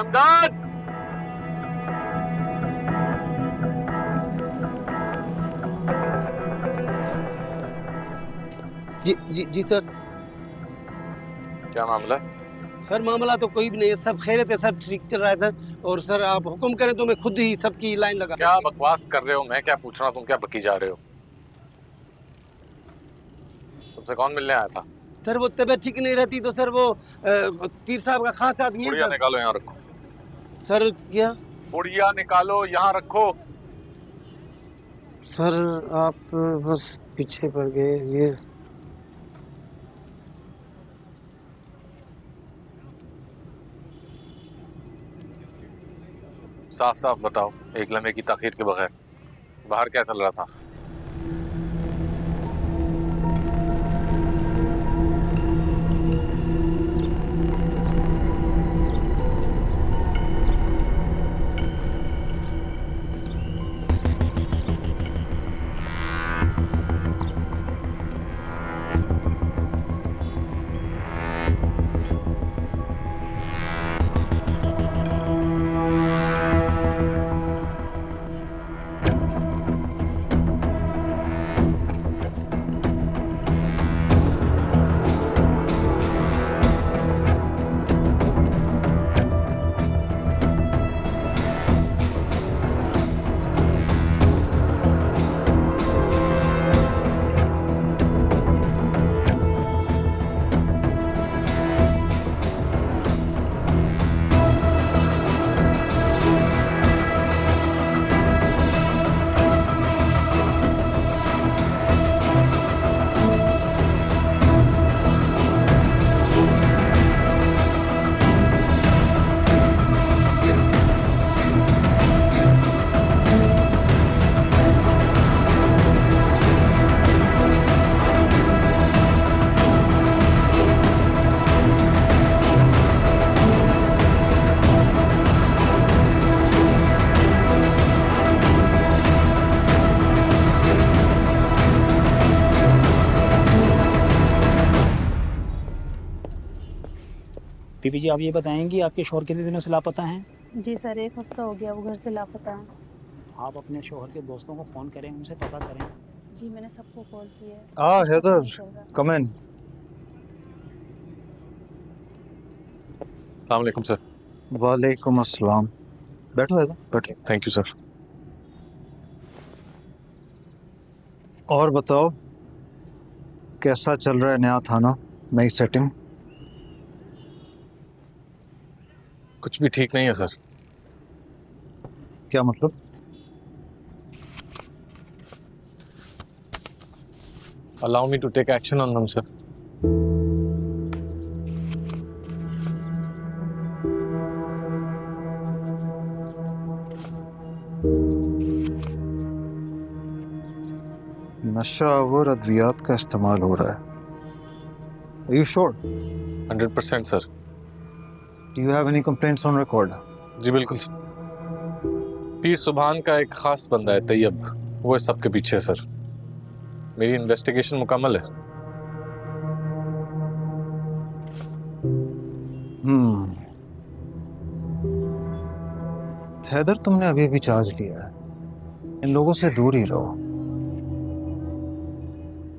करमदाद। जी जी जी sir. क्या मामला? Sir मामला तो कोई भी नहीं है, सब खैरियत है, सब ठीक चल रहा है सर। और सर आप हुक्म करें तो मैं खुद ही सबकी लाइन लगा। क्या बकवास कर रहे हो? मैं क्या पूछ रहा हूँ, तुम क्या बकी जा रहे हो? तुमसे कौन मिलने आया था? सर वो तबीयत ठीक नहीं रहती तो सर वो पीर साहब का खास आदमी है बुढ़िया सर। निकालो, यहाँ रखो। सर क्या? बुढ़िया निकालो, यहाँ रखो। सर आप बस पीछे पड़ गए ये। साफ साफ बताओ, एक लम्हे की ताखीर के बगैर, बाहर क्या चल रहा था? बीबी जी, आप ये बताएंगी आपके शौहर कितने दिनों से लापता हैं? जी सर, 1 हफ्ता हो गया वो घर से लापता है। आप अपने शौहर के दोस्तों को फ़ोन करें, उनसे पता करें। जी मैंने सबको कॉल किया है। हैदर, कम इन। अस्सलाम वालेकुम सर। वालेकुम अस्सलाम। बैठो हैदर, बैठो। Thank you sir. और बताओ, कैसा चल रहा है नया थाना, नई सेटिंग? कुछ भी ठीक नहीं है सर। क्या मतलब? Allow me to take action on them, sir. नशा और अद्वियात का इस्तेमाल हो रहा है। Are you sure? 100% sir. Do you have any complaints on record? जी बिल्कुल सर। पीर सुभान का एक खास बंदा है तैयब, वो इस सबके पीछे है सर। मेरी इन्वेस्टिगेशन मुकम्मल है। हैदर, तुमने अभी अभी चार्ज लिया है, इन लोगों से दूर ही रहो।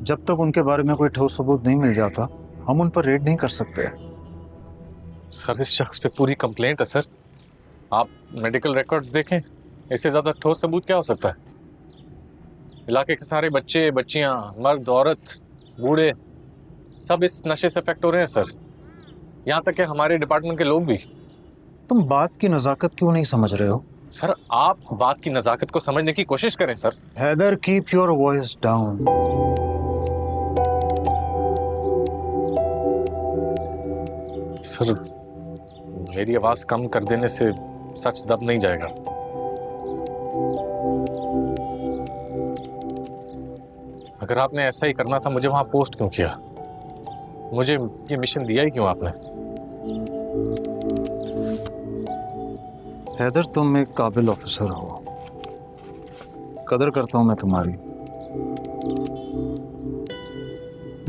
जब तक उनके बारे में कोई ठोस सबूत नहीं मिल जाता, हम उन पर रेड नहीं कर सकते। सर इस शख्स पे पूरी कंप्लेंट है सर। आप मेडिकल रिकॉर्ड्स देखें, इससे ज़्यादा ठोस सबूत क्या हो सकता है? इलाके के सारे बच्चे, बच्चियां, मर्द, औरत, बूढ़े सब इस नशे से अफेक्ट हो रहे हैं सर। यहाँ तक कि हमारे डिपार्टमेंट के लोग भी। तुम बात की नज़ाकत क्यों नहीं समझ रहे हो? सर आप बात की नज़ाकत को समझने की कोशिश करें sir. Haidar, keep your voice down. Sir मेरी आवाज कम कर देने से सच दब नहीं जाएगा। अगर आपने ऐसा ही करना था, मुझे वहां पोस्ट क्यों किया? मुझे ये मिशन दिया ही क्यों आपने? हैदर, तुम एक काबिल ऑफिसर हो, कदर करता हूं मैं तुम्हारी,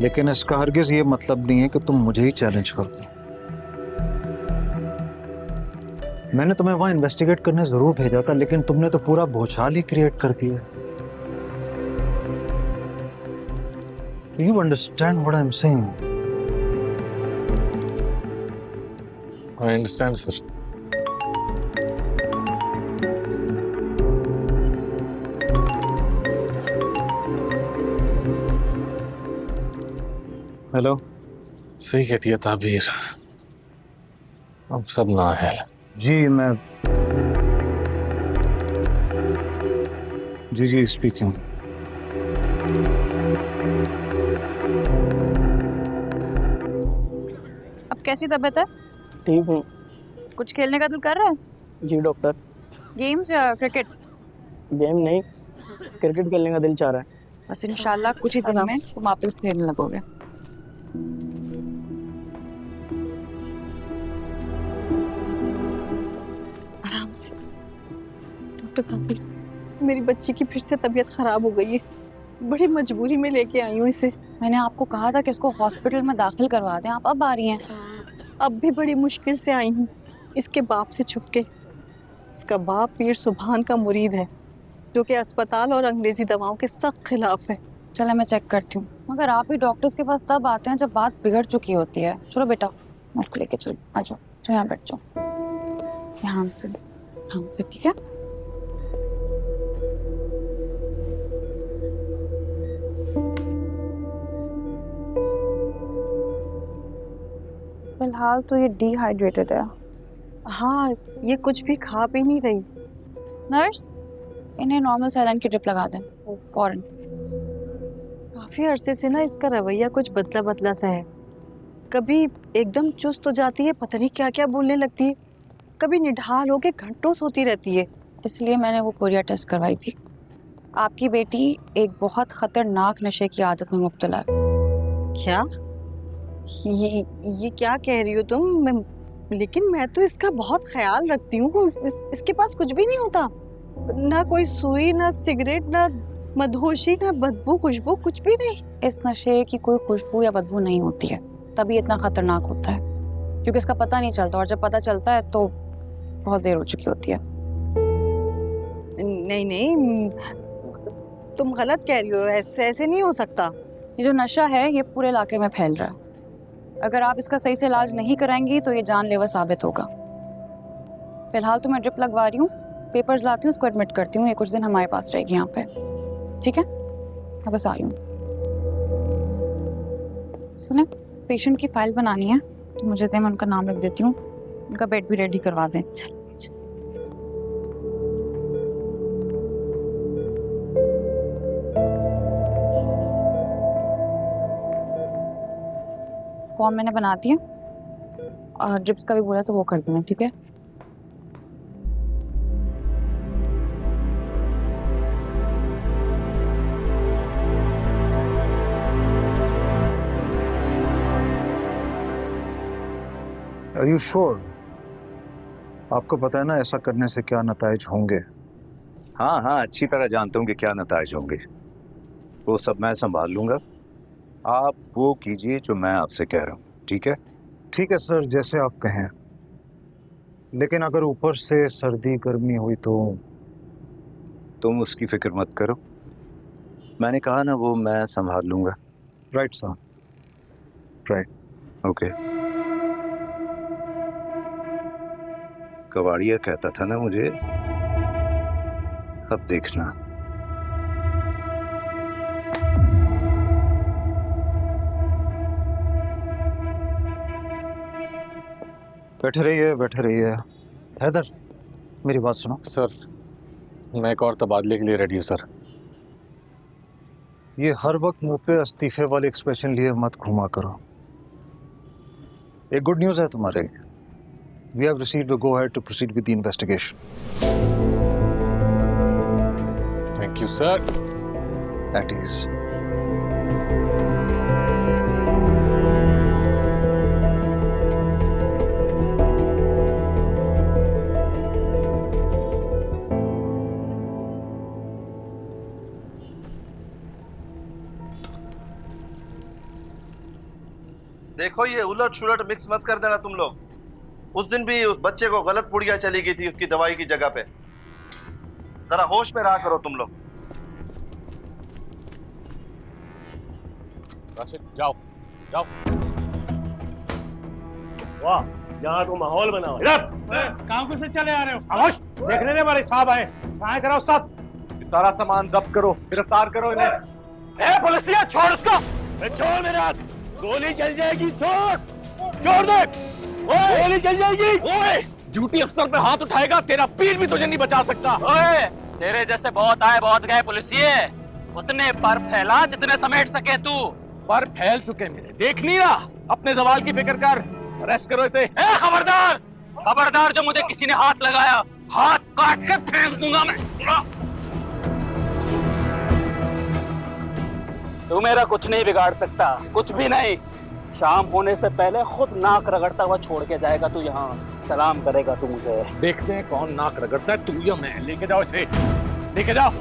लेकिन इसका हरगिज ये मतलब नहीं है कि तुम मुझे ही चैलेंज कर दो। मैंने तुम्हें वहां इन्वेस्टिगेट करने जरूर भेजा था, लेकिन तुमने तो पूरा भूचाल ही क्रिएट कर दिया। You understand what I am saying? I understand sir. Hello. सही कहती है ताबीर, अब सब ना है। जी मैं जी स्पीकिंग। अब कैसी तबीयत है? ठीक हूँ। कुछ खेलने का दिल कर रहा है? जी डॉक्टर। गेम्स या क्रिकेट? गेम नहीं, क्रिकेट खेलने का दिल चाह रहा है। बस इंशाल्लाह कुछ ही दिनों में तुम वापस खेलने लगोगे। आराम से। डॉक्टर ताबीर, मेरी बच्ची की फिर से तबीयत खराब हो गई है। बड़ी मजबूरी में लेके आई हूँ इसे। मैंने आपको कहा था कि इसको हॉस्पिटल में दाखिल करवा दें, आप अब आ रही हैं। अब भी बड़ी मुश्किल से आई हूँ, इसके बाप से छुप के। इसका बाप पीर सुभान का मुरीद है, जो कि अस्पताल और अंग्रेजी दवाओं के सख्त खिलाफ है। चलो मैं चेक करती हूँ, मगर आप ही डॉक्टर्स के पास तब आते हैं जब बात बिगड़ चुकी होती है। चलो बेटा, मैं उसको लेके चलो, आ जाओ। चलो यहाँ बैठ जाओ, ध्यान से, ठीक है? फिलहाल तो ये डिहाइड्रेटेड है। हाँ, ये कुछ भी खा भी नहीं रही। नर्स, इन्हें नॉर्मल सैलाइन की ड्रिप लगा दें, फौरन। काफी अरसे से ना इसका रवैया कुछ बदला बदला सा है। कभी एकदम चुस्त हो जाती है, पता नहीं क्या क्या बोलने लगती है। कभी निढाल होके घंटों सोती रहती है। इसलिए मैंने वो कोरिया टेस्ट करवाई थी। आपकी बेटी एक बहुत खतरनाक नशे की आदत में मुब्तला है। क्या? ये क्या कह रही हो तुम? लेकिन मैं तो इसका बहुत ख्याल रखती हूँ। इसके पास कुछ भी नहीं होता, ना कोई सुई, ना सिगरेट, ना मदहोशी, ना बदबू खुशबू, कुछ भी नहीं। इस नशे की कोई खुशबू या बदबू नहीं होती है, तभी इतना खतरनाक होता है, क्योंकि इसका पता नहीं चलता, और जब पता चलता है तो बहुत देर हो चुकी होती है। नहीं, तुम गलत कह रही हो। ऐसे नहीं हो सकता। ये जो नशा है ये पूरे इलाके में फैल रहा है। अगर आप इसका सही से इलाज नहीं कराएंगी तो ये जानलेवा साबित होगा। फिलहाल तो मैं ड्रिप लगवा रही हूँ, पेपर्स लाती हूँ, उसको एडमिट करती हूँ। ये कुछ दिन हमारे पास रहेगी यहाँ पे, ठीक है? मैं बस आ रही हूँ। सुने, पेशेंट की फाइल बनानी है तो मुझे दें, मैं उनका नाम लिख देती हूँ। उनका बेड भी रेडी करवा दें। फॉर्म मैंने बना दिया और ड्रिप्स का भी बोला तो वो कर देना, ठीक है? Are you sure? आपको पता है ना ऐसा करने से क्या नताइज होंगे? हाँ, अच्छी तरह जानता हूँ कि क्या नताइज होंगे। वो सब मैं संभाल लूंगा। आप वो कीजिए जो मैं आपसे कह रहा हूँ, ठीक है? ठीक है सर, जैसे आप कहें। लेकिन अगर ऊपर से सर्दी गर्मी हुई तो? तुम उसकी फिक्र मत करो, मैंने कहा ना वो मैं संभाल लूंगा। Right sir, right. ओके। कवाड़िया कहता था ना मुझे, अब देखना। बैठे रहिए। हैदर, मेरी बात सुनो। सर, मैं एक और तबादले के लिए रेडी हूँ सर। ये हर वक्त मुंह पे इस्तीफे वाले एक्सप्रेशन लिए मत घुमा करो। एक गुड न्यूज़ है तुम्हारे लिए। We have received the go-ahead to proceed with the investigation. Thank you, sir. That is. देखो ये उलट सुलट मिक्स मत कर देना तुम लोग। उस दिन भी उस बच्चे को गलत पुड़िया चली गई थी उसकी दवाई की जगह पे। जरा होश में रहा करो तुम लोग। राशिद जाओ जाओ। वाह, यहाँ तो माहौल बना हुआ है। कहाँ से चले आ रहे हो? खामोश, देखने दे बड़े साहब आए। कहाँ करा उस्ताद? सारा सामान जब्त करो, गिरफ्तार करो इन्हें। ए पुलिसिया, छोड़ उसको। छोड़ मेरे हाथ, गोली चल जाएगी। छोड़ दे, गोली चल जाएगी। ओए, ड्यूटी अफसर पे हाथ उठाएगा, तेरा पीर भी तुझे नहीं बचा सकता। ओए, तेरे जैसे बहुत आए बहुत गए पुलिसिए, उतने पर फैला जितने समेट सके तू। पर फैल चुके मेरे, देख नहीं रहा? अपने सवाल की फिक्र कर। अरेस्ट करो इसे। खबरदार, खबरदार, जो मुझे किसी ने हाथ लगाया, हाथ काट के फेंक दूंगा मैं। तू मेरा कुछ नहीं बिगाड़ सकता, कुछ भी नहीं। शाम होने से पहले खुद नाक रगड़ता हुआ छोड़ के जाएगा तू। यहाँ सलाम करेगा तू मुझे। देखते हैं कौन नाक रगड़ता है, तू या मैं। लेके जाओ इसे, लेके जाओ।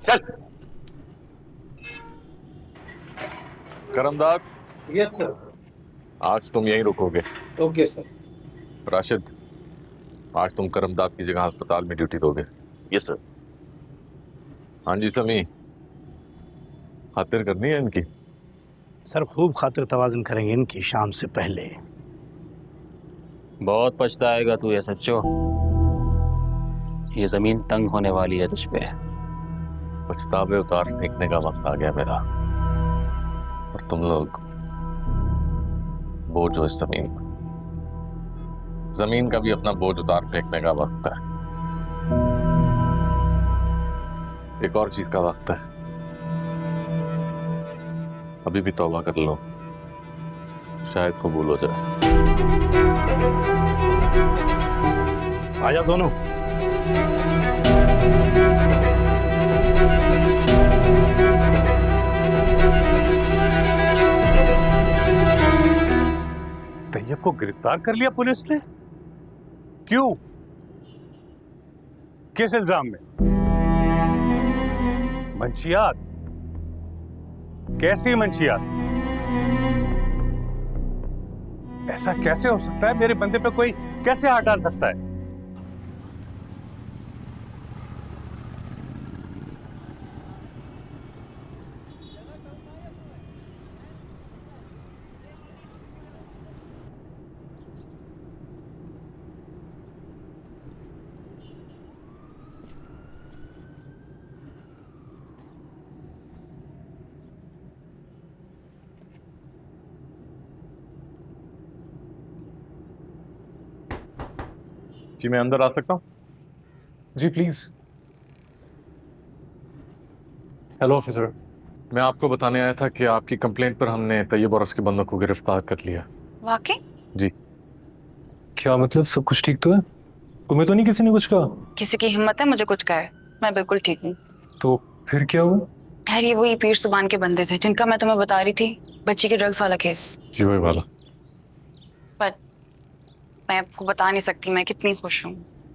चल। करमदाद, यस सर। आज तुम यहीं रुकोगे। Okay sir. राशिद, आज तुम करमदाद की जगह अस्पताल में ड्यूटी दोगे। Yes sir. हाँ जी समी, खातिर करनी है इनकी। सर खूब खातिर तवाज़ुन करेंगे इनकी शाम से पहले। बहुत पछताएगा तू ये सच्चो। ये जमीन तंग होने वाली है तुझ पे। पछतावे उतार फेंकने का वक्त आ गया मेरा, और तुम लोग बोझ हो इस जमीन पर। जमीन का भी अपना बोझ उतार फेंकने का वक्त है। एक और चीज का वक्त है। अभी भी तौबा कर लो, शायद कबूल हो जाए। आजा दोनों। तैयब को गिरफ्तार कर लिया पुलिस ने? क्यों? किस इल्जाम में? मंशियात? कैसी मंशियात? ऐसा कैसे हो सकता है? मेरे बंदे पे कोई कैसे हाथ डाल सकता है? जी मैं अंदर आ सकता हूँ? जी प्लीज। Hello officer. मैं आपको बताने आया था कि आपकी कंप्लेंट पर हमने तैयब और उसके बंदों को गिरफ्तार कर लिया। वाकई? जी। क्या मतलब, सब कुछ ठीक तो है? तुम्हें तो नहीं किसी ने कुछ कहा? किसी की हिम्मत है मुझे कुछ कहे? मैं बिल्कुल ठीक हूँ। तो फिर क्या हुआ? यार ये वही पीर सुबान के बंदे थे जिनका मैं तुम्हें बता रही थी, बच्ची के ड्रग्स वाला केस। जी वही वाला। पर मैं आपको बता नहीं सकती मैं कितनी खुश हूँ।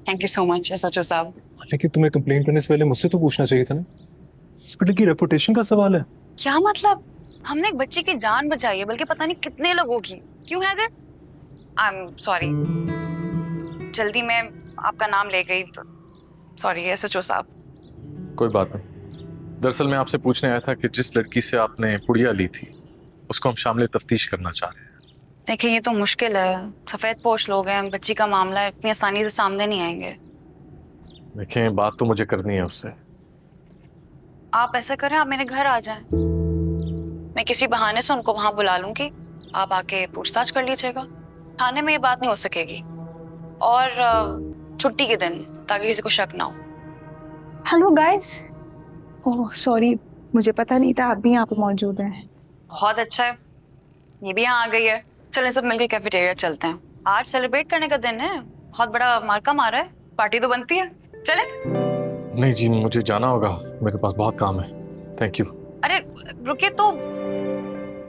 Thank you so much SHO साहब। लेकिन तुम्हें कंप्लेंट करने से पहले मुझसे तो पूछना चाहिए था ना। हॉस्पिटल की रेपुटेशन का सवाल है। क्या मतलब? हमने एक बच्ची की जान बचाई है, बल्कि पता नहीं कितने लोगों की। क्यों है अगर आई एम सॉरी, जल्दी में आपका नाम ले गई तो सॉरी एसएचओ साहब। कोई बात नहीं। दरअसल मैं आपसे पूछने आया था कि जिस लड़की से आपने पुड़िया ली थी उसको हम शामिल तफ्तीश करना चाह रहे हैं। देखिए ये तो मुश्किल है, सफेद पोश लोग हैं, बच्ची का मामला है, इतनी आसानी से सामने नहीं आएंगे। देखें बात तो मुझे करनी है उससे। आप ऐसा करें, आप मेरे घर आ जाएं, मैं किसी बहाने से उनको वहां बुला लूंगी, आप आके पूछताछ कर लीजिएगा। थाने में ये बात नहीं हो सकेगी, और छुट्टी के दिन, ताकि किसी को शक ना हो। Hello guys. ओह सॉरी, मुझे पता नहीं था आप भी यहाँ पे मौजूद हैं। बहुत अच्छा है, ये भी यहाँ आ गई है। चलें सब मिलकर कैफेटेरिया चलते हैं, आज सेलिब्रेट करने का दिन है, बहुत बड़ा मार्का मारा है, पार्टी तो बनती है। चलें? नहीं जी मुझे जाना होगा, मेरे पास बहुत काम है। Thank you. अरे रुकिए तो,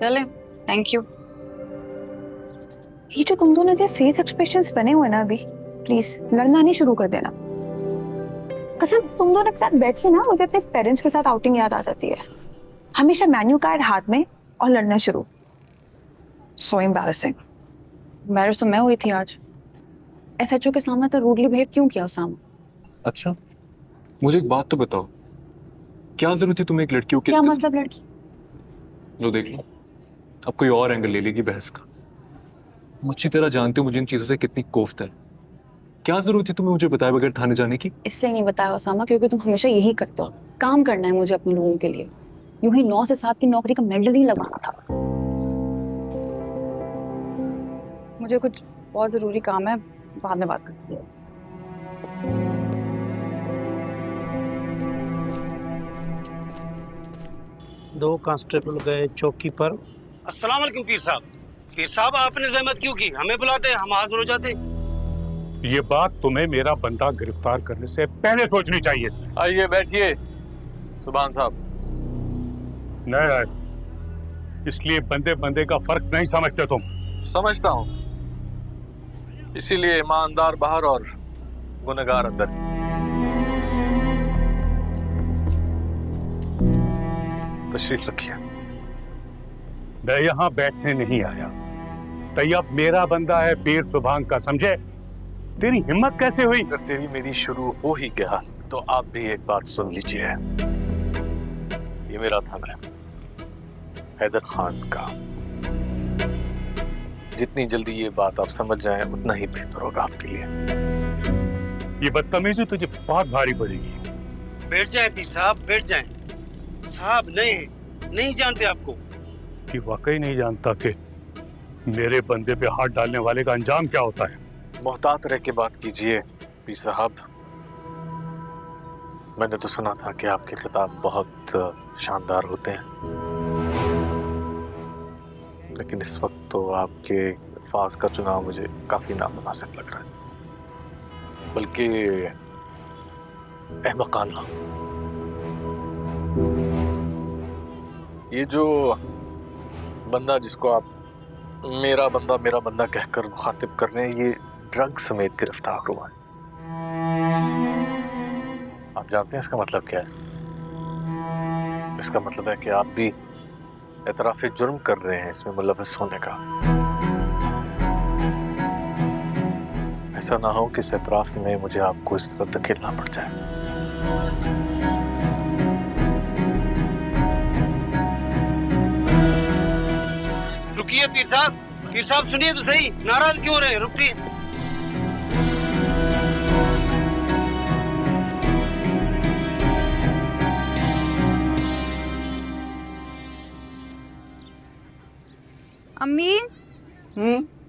चलें। Thank you. ये जो तुम दोनों के फेस एक्सप्रेशंस बने हुए ना अभी, प्लीज लड़ना नहीं शुरू कर देना। कसम, तुम दोनों के साथ बैठ के ना मुझे अपने पेरेंट्स के साथ आउटिंग याद आ जाती है। हमेशा मेन्यू कार्ड हाथ में और लड़ना शुरू। So embarrassing. मैरिज तो मैं हुई थी आज। एसएचओ के सामने तो रूडली बिहेव क्यों किया उसामा? अच्छा, मुझे एक बात तो बताओ, क्या जरूरत थी तुम्हें एक लड़की को? क्या मतलब लड़की? लो देख लो, अब कोई और एंगल ले लेगी बहस का। तुम अच्छी तरह जानते हो मुझे इन चीजों से कितनी कोफ्त है। क्या जरूरत थी तुम्हें मुझे बताए बगैर थाने जाने की? इसलिए नहीं बताया उसामा क्योंकि तुम हमेशा यही करते हो। काम करना है मुझे अपने लोगों के लिए, यूं ही 9 से 7 की नौकरी का मेडल नहीं लगाना था। मुझे कुछ बहुत जरूरी काम है, बाद में बात करती हूँ। दो कांस्टेबल गए चौकी पर। अस्सलाम वालेकुम पीर साहब। पीर साहब, आपने जहमत क्यों की? हमें बुलाते, हम हाजिर हो जाते। ये बात तुम्हें मेरा बंदा गिरफ्तार करने से पहले सोचनी चाहिए थी। आइए बैठिए सुभान साहब। नहीं, इसलिए बंदे बंदे का फर्क नहीं समझते तुम। समझता हूँ, इसीलिए ईमानदार बाहर और गुनहगार अंदर। तशरीफ रखिए। मैं यहाँ बैठने नहीं आया। तैयब मेरा बंदा है, पीर सुभान का, समझे? तेरी हिम्मत कैसे हुई? अगर तेरी मेरी शुरू हो ही गया तो आप भी एक बात सुन लीजिए। ये मेरा थाना है, हैदर खान का। जितनी जल्दी ये बात आप समझ जाएं उतना ही बेहतर होगा आपके लिए। ये बदतमीजी तुझे बहुत भारी पड़ेगी। बैठ जाए पीर साहब, बैठ जाए। साहब नहीं जानते आपको। कि वाकई नहीं जानता कि मेरे बंदे पे हाथ डालने वाले का अंजाम क्या होता है। मोहतात रह के बात कीजिए पीर साहब। मैंने तो सुना था कि आपके खिताब बहुत शानदार होते हैं, लेकिन इस वक्त तो आपके अल्फाज का चुनाव मुझे काफी नामुनासिब लग रहा है, बल्कि अहमकाना। ये जो बंदा जिसको आप मेरा बंदा कहकर मुखातिब कर रहे हैं, ये ड्रग समेत गिरफ्तार हुआ है। आप जानते हैं इसका मतलब क्या है? इसका मतलब है कि आप भी एतराफ़े जुर्म कर रहे हैं इसमें मुलव्वस होने का। ऐसा ना हो कि इस एतराफ़ में मुझे आपको इस तरफ धकेलना पड़ जाए। रुकिए पीर साहब सुनिए तो सही, नाराज क्यों रहे? रुकिए। अम्मी,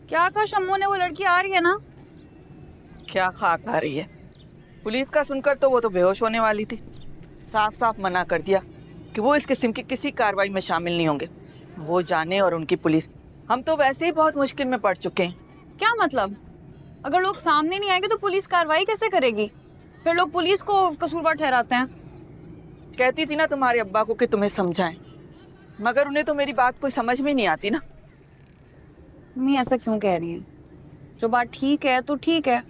क्या कहा शम्मू ने? वो लड़की आ रही है ना? क्या खाक आ रही है? पुलिस का सुनकर तो वो तो बेहोश होने वाली थी। साफ साफ मना कर दिया कि वो इस किस्म की किसी कार्रवाई में शामिल नहीं होंगे। वो जाने और उनकी पुलिस। हम तो वैसे ही बहुत मुश्किल में पड़ चुके हैं। क्या मतलब? अगर लोग सामने नहीं आएंगे तो पुलिस कार्रवाई कैसे करेगी? फिर लोग पुलिस को कसूरवार ठहराते हैं। कहती थी ना तुम्हारे अब्बा को कि तुम्हें समझाएं, मगर उन्हें तो मेरी बात कोई समझ में नहीं आती ना। मम्मी ऐसा क्यों कह रही है? जो बात ठीक है तो ठीक है।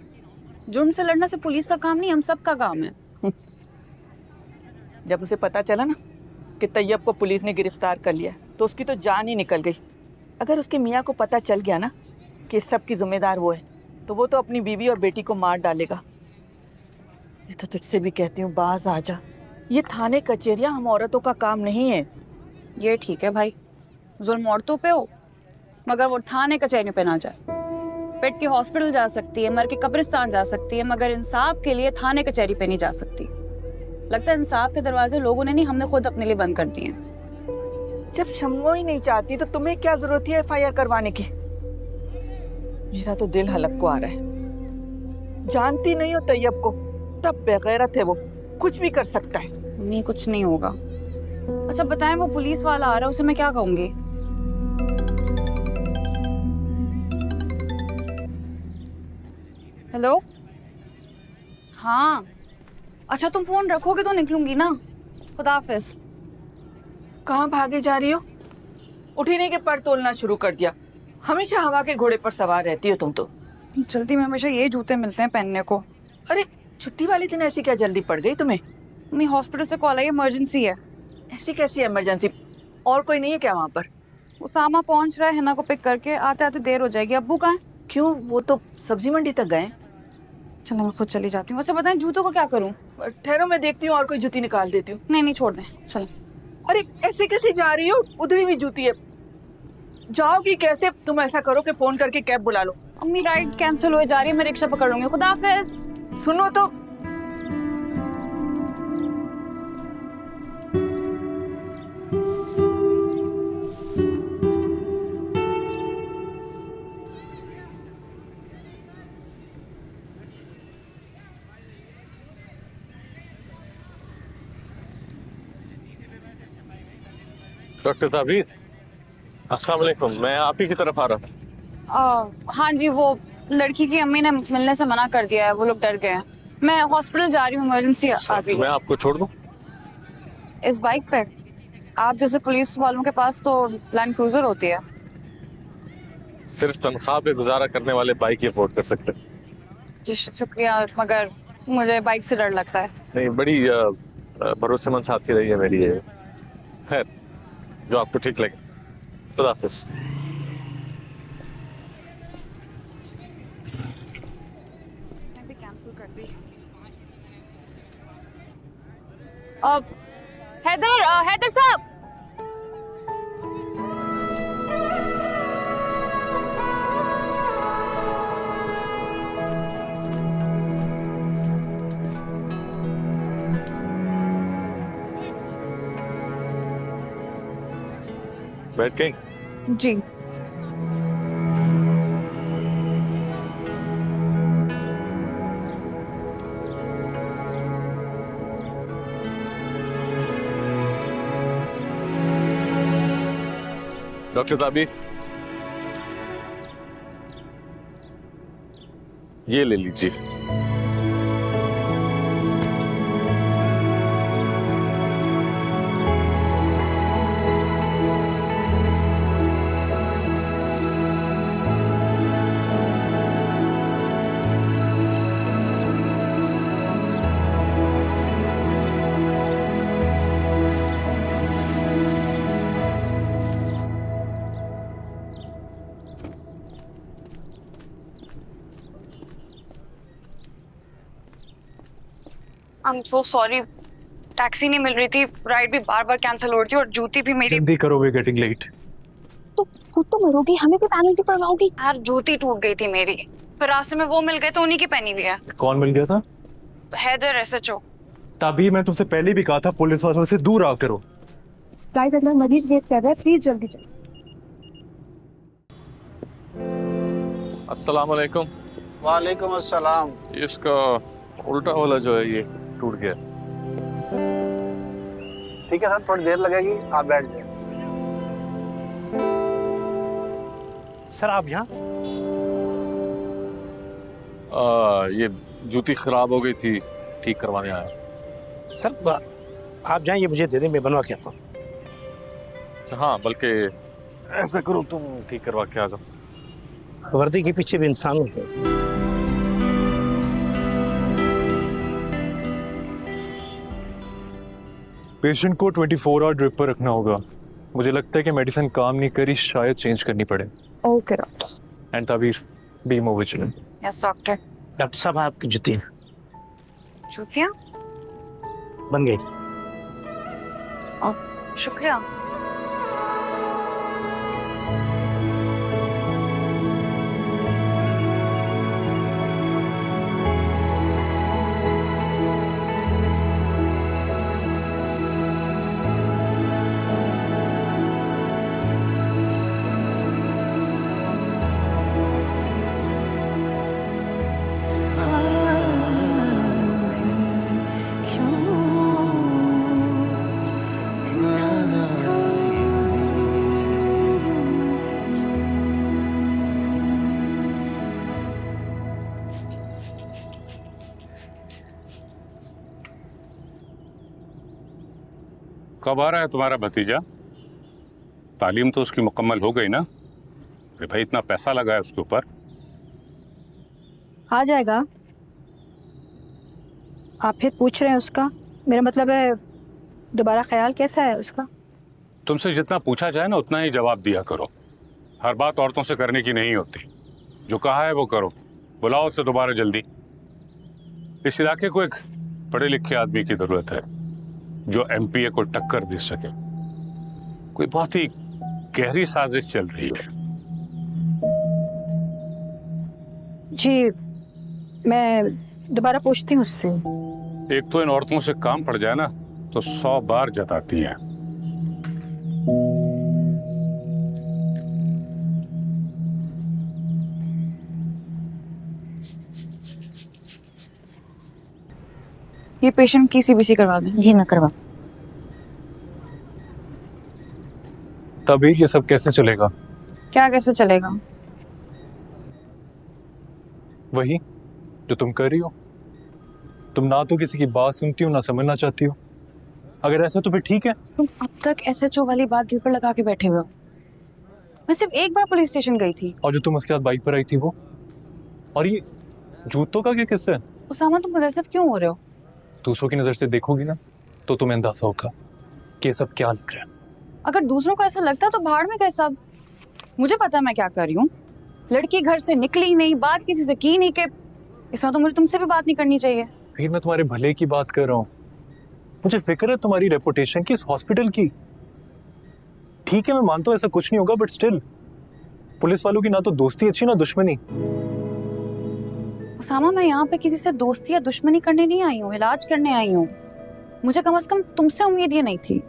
जुर्म से लड़ना से पुलिस का काम नहीं, हम सब का काम है। जब उसे पता चला ना कि तैयब को पुलिस ने गिरफ्तार कर लिया तो उसकी तो जान ही निकल गई। अगर उसके मियाँ को पता चल गया ना कि इस सब की जिम्मेदार वो है, तो वो तो अपनी बीवी और बेटी को मार डालेगा। ये तो तुझसे भी कहती हूँ, बाज आ जा। ये थाने कचहरियाँ हम औरतों का काम नहीं है। ये ठीक है भाई, जुर्म औरतों पे हो, मगर वो थाने कचहरियों पे ना जाए। पेट के हॉस्पिटल जा सकती है, मर के कब्रिस्तान जा सकती है, मगर इंसाफ के लिए थाने कचहरी पे नहीं जा सकती। लगता है इंसाफ के दरवाजे लोगों ने नहीं, हमने खुद अपने लिए बंद कर दिए हैं। जब शम्मो ही नहीं चाहती तो तुम्हें क्या जरूरत है FIR करवाने की? मेरा तो दिल हलक को आ रहा है। जानती नहीं हो तैयब को, तब बेगैरत है वो, कुछ भी कर सकता है। मम्मी कुछ नहीं होगा। अच्छा बताएं, वो पुलिस वाला आ रहा है, उसे मैं क्या कहूंगी? हेलो? हाँ, अच्छा तुम फोन रखोगे तो निकलूंगी ना। खुदा हाफिज। कहाँ भागे जा रही हो? उठी नहीं के पर तोलना शुरू कर दिया। हमेशा हवा के घोड़े पर सवार रहती हो तुम तो। जल्दी में हमेशा ये जूते मिलते हैं पहनने को। अरे छुट्टी वाले दिन ऐसी क्या जल्दी पड़ गई तुम्हें? मम्मी हॉस्पिटल से कॉल आई, इमरजेंसी है। ऐसी कैसी इमरजेंसी? और कोई नहीं है क्या वहाँ पर? उसामा पहुंच रहा है हिना को पिक करके, आते आते देर हो जाएगी। अब्बू कहाँ है? क्यों, वो तो सब्जी मंडी तक गए। चलो मैं खुद चली जाती हूँ। अच्छा बताएं जूतों को क्या करूँ? ठहरो मैं देखती हूँ और कोई जूती निकाल देती हूँ। नहीं नहीं छोड़ दें, चलो। अरे ऐसे कैसे जा रही हो? उधड़ी हुई जूती है, जाओगी कैसे? तुम ऐसा करो कि फोन करके कैब बुला लो। अम्मी राइड कैंसिल हो जा रही है, मैं रिक्शा पकड़ लूंगी। खुदा हाफिज। सुनो तो, डॉक्टर ताबीर, अस्सलाम वालेकुम। मैं आप ही की तरफ आ रहा था। हाँ जी, वो लड़की की अम्मी ने मिलने से मना कर दिया है, वो लोग डर गए हैं। मैं हॉस्पिटल जा रही हूँ, इमरजेंसी आ गई। मैं आपको छोड़ दूं? इस बाइक पे? आप जैसे पुलिस वालों के पास तो लैंड क्रूजर होती है। सिर्फ तनख्वाह पे गुजारा करने वाले बाइक ही अफोर्ड कर सकते हैं। जी शुक्रिया, मगर मुझे बाइक से डर लगता है। नहीं, बड़ी भरोसेमंद साथी रही है मेरी ये। खैर, जो आपको ठीक लगे। खुदा हाफिज। उसने भी कैंसिल कर दी। अब हैदर साहब, बैठ गई? जी डॉक्टर ताबीर, ये ले लीजिए। I am so sorry, taxi नहीं मिल रही थी, राइड भी बार बार कैंसिल हो रही थी और जूती भी मेरी। जल्दी करो, वे गेटिंग लेट। तो खुद तो मरोगी, हमें भी पेनल्टी पड़वाओगी। यार जूती टूट गई थी मेरी, फिर रास्ते में वो मिल गए तो उन्हीं की पहनी हुई है। कौन मिल गया था? हैदर SHO। तभी मैं तुमसे पहले भी कहा था पुलिस वालों से दूर आओ करो। गाइस अगर मरीज वेट कर रहा है, प्लीज जल्दी चलो। अस्सलाम वालेकुम। वालेकुम अस्सलाम। इसका उल्टा वाला जो है ये टूट गया। ठीक है सर, थोड़ी देर लगेगी, आप बैठ जाइए। सर आप यहाँ? ये जूती खराब हो गई थी, ठीक करवाने आया। सर आप जाएं, ये मुझे दे दें, मैं बनवा के आता हूँ। हाँ, बल्कि ऐसा करो, तुम ठीक करवा के आ जाओ। वर्दी के पीछे भी इंसान होते हैं। पेशेंट को 24 आवर ड्रिप पर रखना होगा। मुझे लगता है कि मेडिसिन काम नहीं करी, शायद चेंज करनी पड़े। Okay doctor. एंड तभी be more vigilant. Yes doctor. Doctor साहब आपकी जूतियाँ जूतियाँ बन गई। शुक्रिया। कब आ रहा है तुम्हारा भतीजा? तालीम तो उसकी मुकम्मल हो गई ना? अरे भाई इतना पैसा लगा है उसके ऊपर। आ जाएगा। आप फिर पूछ रहे हैं उसका, मेरा मतलब है दोबारा ख्याल कैसा है उसका? तुमसे जितना पूछा जाए ना उतना ही जवाब दिया करो। हर बात औरतों से करने की नहीं होती। जो कहा है वो करो। बुलाओ उसे दोबारा जल्दी। इस इलाके को एक पढ़े लिखे आदमी की जरूरत है जो एमपीए को टक्कर दे सके। कोई बहुत ही गहरी साजिश चल रही है। जी मैं दोबारा पूछती हूँ उससे। एक तो इन औरतों से काम पड़ जाए ना तो 100 बार जताती हैं। ये पेशेंट की सीबीसी करवा दें। जी मैं करवा। तभी ये सब कैसे चलेगा? क्या कैसे चलेगा? वही जो तुम कर रही हो। तुम ना तो किसी की बात सुनती हो ना समझना चाहती हो। अगर ऐसा तो फिर ठीक है। तुम अब तक एसएचओ वाली बात दिल पर लगा के बैठे हुए हो। मैं सिर्फ एक बार पुलिस स्टेशन गई थी। और जो तुम उसके साथ बाइक पर आई थी वो। और ये जूतों का क्या किस्सा है? उसामा तुम पॉसेसिव क्यों हो रहे हो? दूसरों की नजर से देखोगी ना तो तुम्हें अंदाजा होगा कि ये सब क्या लिख रहा है। अगर दूसरों को ऐसा लगता तो भाड़ में कैसा। मुझे पता है मैं क्या कर रही हूँ। लड़की घर से निकली नहीं, बात किसी से की नहीं कि इसमें तो मुझे तुमसे भी बात नहीं करनी चाहिए। फिर मैं तुम्हारे भले की बात कर रहा हूँ। मुझे फिक्र है तुम्हारी रेपुटेशन की, इस हॉस्पिटल की। ठीक है मैं मानता हूँ ऐसा कुछ नहीं होगा, बट स्टिल पुलिस वालों की ना तो दोस्ती अच्छी ना दुश्मनी। उसामा मैं यहाँ पे किसी से दोस्ती या दुश्मनी करने नहीं आई हूँ, इलाज करने आई हूँ। मुझे कम से कम तुमसे उम्मीद ये नहीं थी।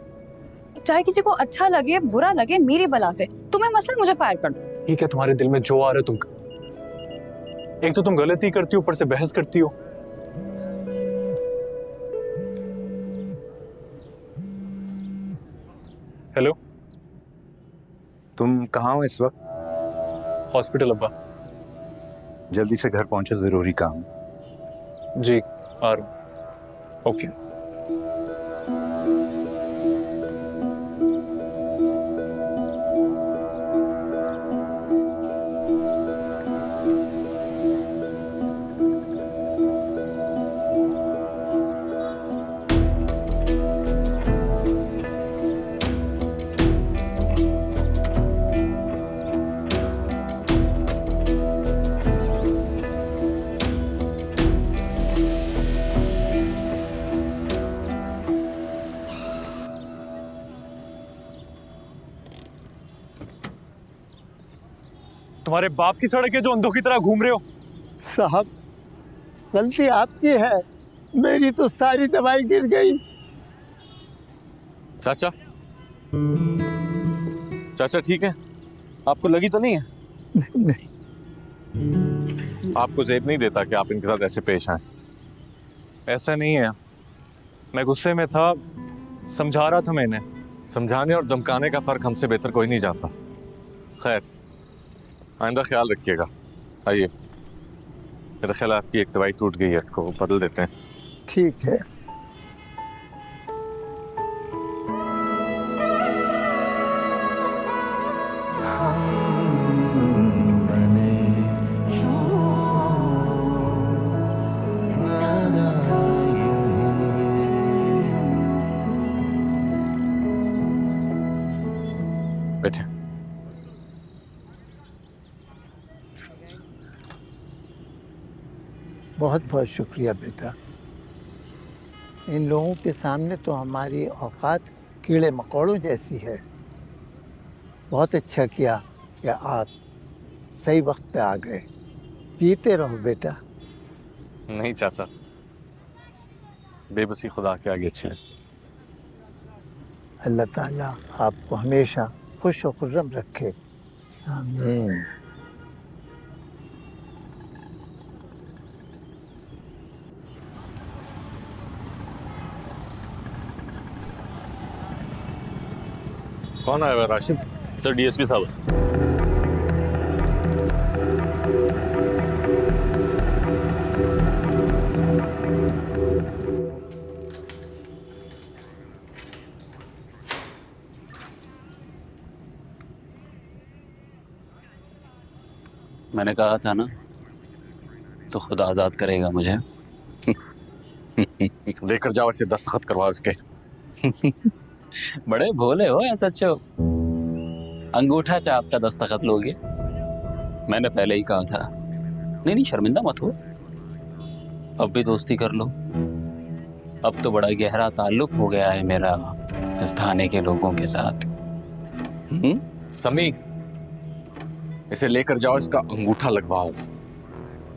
चाहे किसी को अच्छा लगे बुरा लगे, मेरी बला से तुम्हें मसला मुझे फायर कर दो। ठीक है तुम्हारे दिल में जो आ रहा है तुम कर। एक तो तुम गलती करती हो, ऊपर से बहस करती हो। हेलो तुम कहाँ हो इस वक्त? हॉस्पिटल अब्बा। जल्दी से घर पहुंचो, जरूरी काम। जी आ रहा हूँ। ओके। तुम्हारे बाप की सड़क है जो अंधों की तरह घूम रहे हो। साहब गलती आपकी है, मेरी तो सारी दवाई गिर गई। चाचा चाचा ठीक है? आपको लगी तो नहीं है? नहीं। आपको जेब नहीं देता कि आप इनके साथ ऐसे पेश आए? ऐसा नहीं है, मैं गुस्से में था, समझा रहा था मैंने। समझाने और धमकाने का फर्क हमसे बेहतर कोई नहीं जानता। खैर आइंदा ख्याल रखिएगा। आइए, मेरा ख्याल है आपकी एक दवाई टूट गई है, इसको बदल देते हैं। ठीक है। बैठे। बहुत बहुत शुक्रिया बेटा। इन लोगों के सामने तो हमारी औकात कीड़े मकोड़ों जैसी है। बहुत अच्छा किया कि आप सही वक्त पे आ गए। जीते रहो बेटा। नहीं चाचा, बेबसी खुदा के आगे अच्छी लगती। अल्लाह ताला आपको हमेशा खुश और खुर्रम रखे। आमीन। कौन आया हुआ? राशिद सर, डीएसपी साहब। मैंने कहा था ना, तो खुद आज़ाद करेगा मुझे। लेकर जाओ इसे, दस्तखत करवाओ इसके। बड़े भोले हो ऐसा सच। अंगूठा चाप का दस्तखत लोगे? मैंने पहले ही कहा था। नहीं शर्मिंदा मत हो, अब भी दोस्ती कर लो। अब तो बड़ा गहरा ताल्लुक हो गया है मेरा इस थाने के लोगों के साथ। समी, इसे लेकर जाओ, इसका अंगूठा लगवाओ,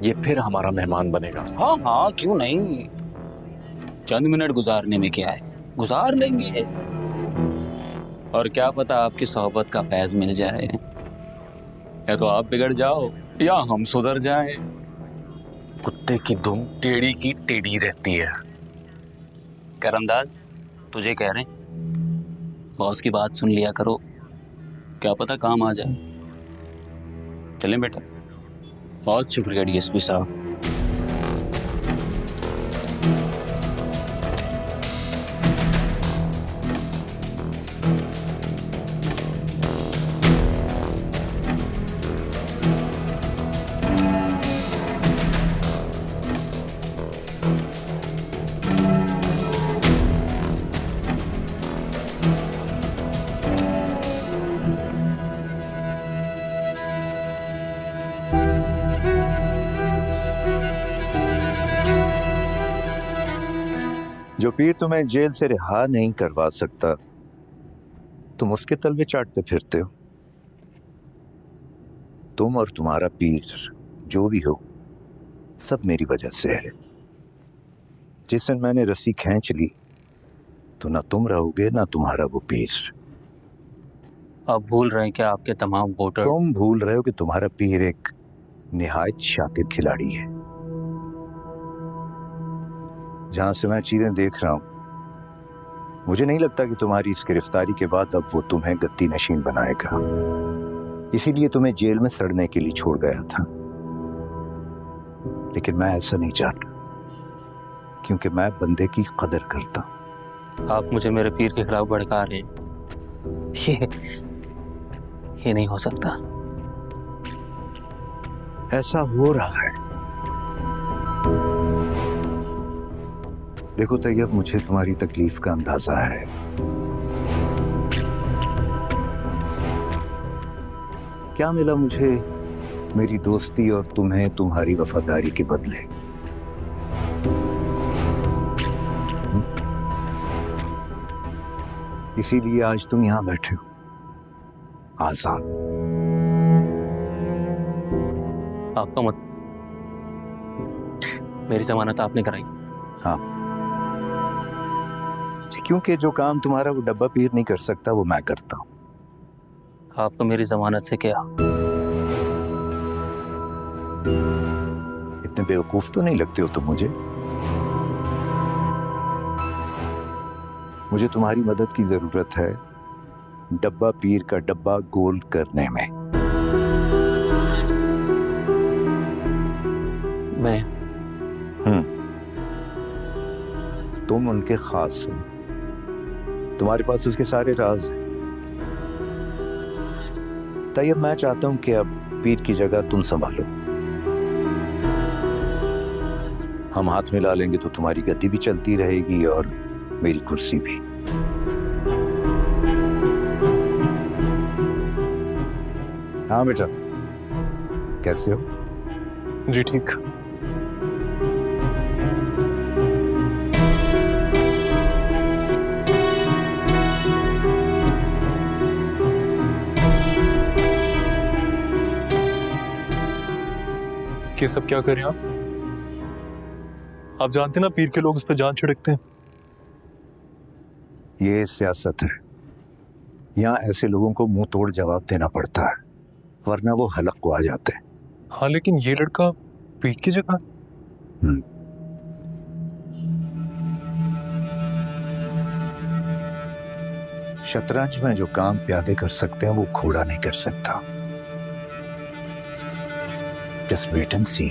ये फिर हमारा मेहमान बनेगा। हाँ हाँ, क्यों नहीं, चंद मिनट गुजारने में क्या है, गुजार लेंगे। और क्या पता आपकी सोहबत का फैज मिल जाए, या तो आप बिगड़ जाओ या हम सुधर जाएं। कुत्ते की दुम टेढ़ी की टेढ़ी रहती है। करमदाद, तुझे कह रहे हैं, बॉस की बात सुन लिया करो, क्या पता काम आ जाए। चलें बेटा। बहुत शुक्रिया डीएसपी साहब। जो पीर तुम्हें जेल से रिहा नहीं करवा सकता, तुम उसके तलवे चाटते फिरते हो। तुम और तुम्हारा पीर जो भी हो, सब मेरी वजह से है। जिस दिन मैंने रस्सी खींच ली तो ना तुम रहोगे ना तुम्हारा वो पीर। आप भूल रहे हैं कि आपके तमाम वोटर। तुम भूल रहे हो कि तुम्हारा पीर एक निहायत शातिर खिलाड़ी है। जहां से मैं चीजें देख रहा हूं, मुझे नहीं लगता कि तुम्हारी इस गिरफ्तारी के बाद अब वो तुम्हें गद्दी नशीन बनाएगा। इसीलिए तुम्हें जेल में सड़ने के लिए छोड़ गया था। लेकिन मैं ऐसा नहीं चाहता, क्योंकि मैं बंदे की कदर करता हूं। आप मुझे मेरे पीर के खिलाफ भड़का रहे हैं। ये नहीं हो सकता। ऐसा हो रहा है। देखो तैयब, मुझे तुम्हारी तकलीफ का अंदाजा है। क्या मिला मुझे मेरी दोस्ती और तुम्हें तुम्हारी वफादारी के बदले? इसीलिए आज तुम यहां बैठे हो, आजाद। आपका मत, मेरी जमानत आपने कराई। हाँ, क्योंकि जो काम तुम्हारा वो डब्बा पीर नहीं कर सकता, वो मैं करता हूं। आपको मेरी जमानत से क्या? इतने बेवकूफ तो नहीं लगते हो तुम मुझे। मुझे तुम्हारी मदद की जरूरत है डब्बा पीर का डब्बा गोल करने में। मैं? तुम उनके खास हो, तुम्हारे पास उसके सारे राज हैं। तैयब, मैं चाहता हूं कि अब पीर की जगह तुम संभालो। हम हाथ मिला लेंगे तो तुम्हारी गद्दी भी चलती रहेगी और मेरी कुर्सी भी। हाँ बेटा, कैसे हो? जी ठीक। ये सब क्या कर रहे हैं आप जानते ना पीर के लोग उस पर जान छिड़कते हैं। ये सियासत है। यहाँ ऐसे लोगों को मुंह तोड़ जवाब देना पड़ता है, वरना वो हलक को आ जाते हैं। हाँ, लेकिन ये लड़का पीर की जगह। शतरंज में जो काम प्यादे कर सकते हैं वो घोड़ा नहीं कर सकता। Just wait and see.